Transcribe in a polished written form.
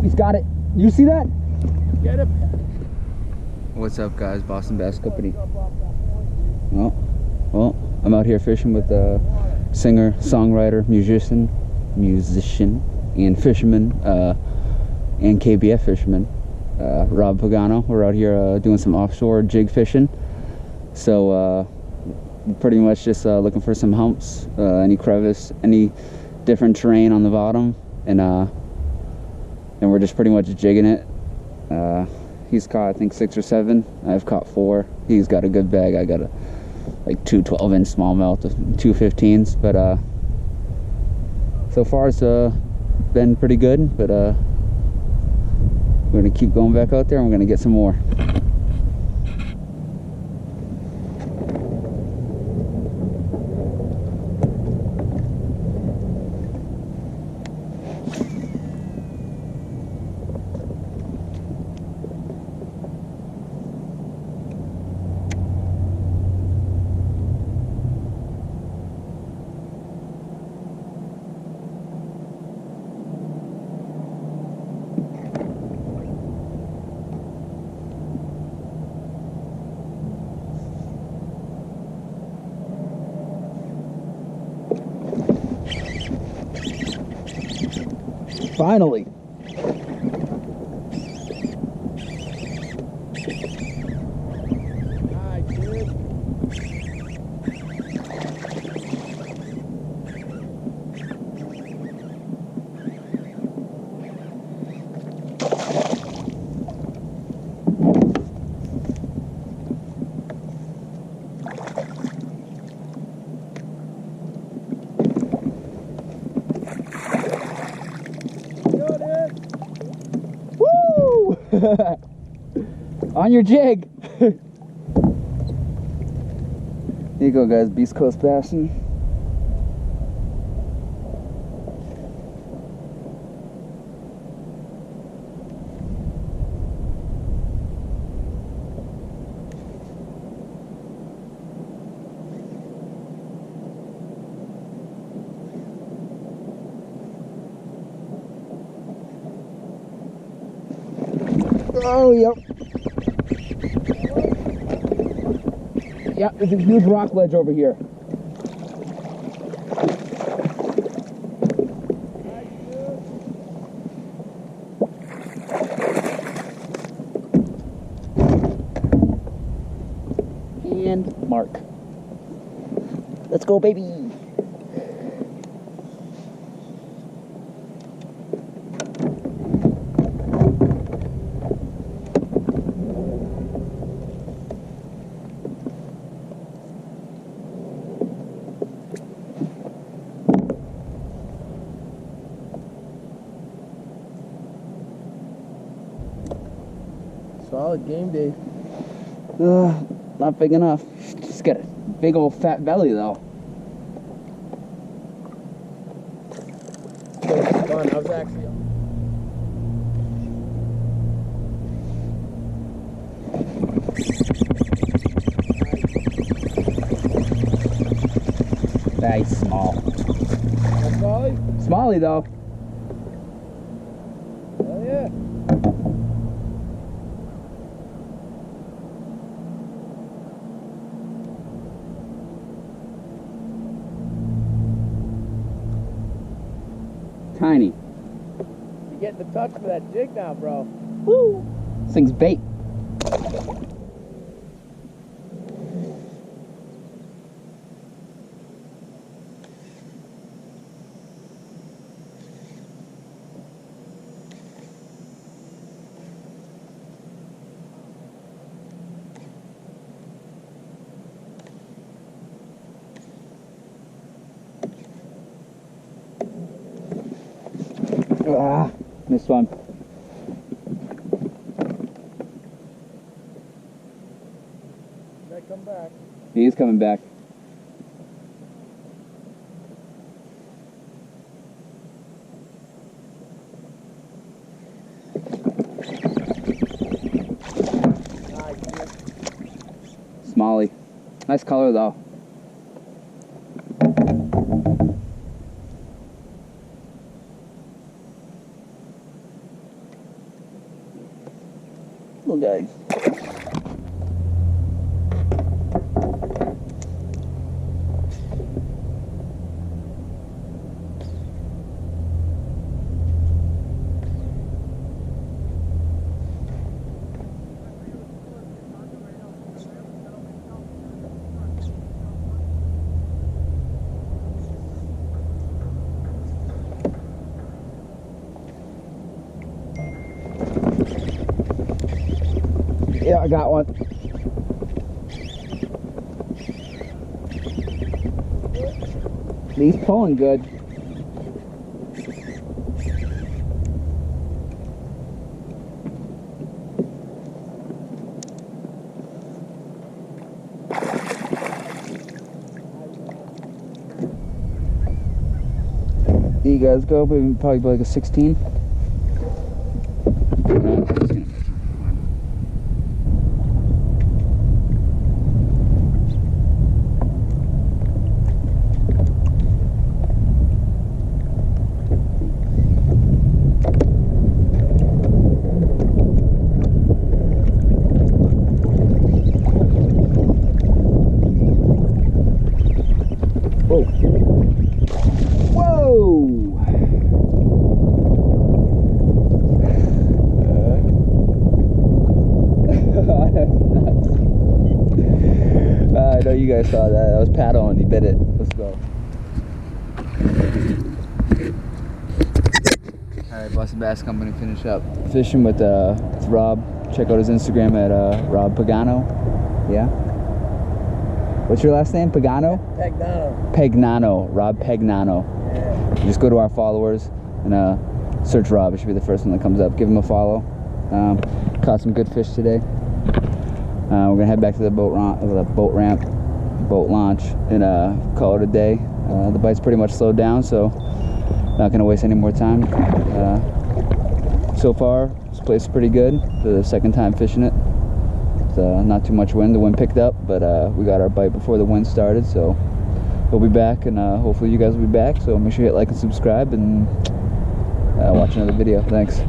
he's got it. You see that? Get him. What's up, guys? Boston Bass Company. Well, I'm out here fishing with the singer, songwriter, musician, and fisherman, and KBF fisherman, Rob Pagano. We're out here doing some offshore jig fishing. So pretty much just looking for some humps, any crevice, any different terrain on the bottom, and we're just pretty much jigging it. He's caught, I think, 6 or 7. I've caught 4. He's got a good bag. I got like 2 12-inch smallmouth, 2 15s, but so far it's been pretty good. But we're gonna keep going back out there, and we're gonna get some more. Finally. Nice, dude. Woo! On your jig. Here you go, guys. Beast Coast bassing. Oh, yep. Yep, there's a huge rock ledge over here. And mark. Let's go, baby. Solid game day. Not big enough. Just got a big old fat belly though. It was fun. I was actually. Very small. That's Molly? Smally though. Hell yeah. Tiny. You're getting the touch for that jig now, bro. Woo! This thing's bait. Ah, missed one. Might come back. He's coming back. Nice, dude. Smally. Nice color though. little guys. Yeah, I got one. He's pulling good. There you guys go, probably like a 16. Whoa! Whoa! I know you guys saw that. I was paddling. He bit it. Let's go. All right, Boston Bass Company. Finish up fishing with Rob. Check out his Instagram at Rob Pagano. Yeah. What's your last name? Pagano? Pagnano. Pagnano. Rob Pagnano. Yeah. Just go to our followers and search Rob. It should be the first one that comes up. Give him a follow. Caught some good fish today. We're gonna head back to the boat launch, and call it a day. The bite's pretty much slowed down, so not gonna waste any more time. So far, this place is pretty good. The second time fishing it. It's, not too much wind. The wind picked up, but we got our bite before the wind started, so we'll be back, and hopefully you guys will be back. So make sure you hit like and subscribe, and watch another video. Thanks.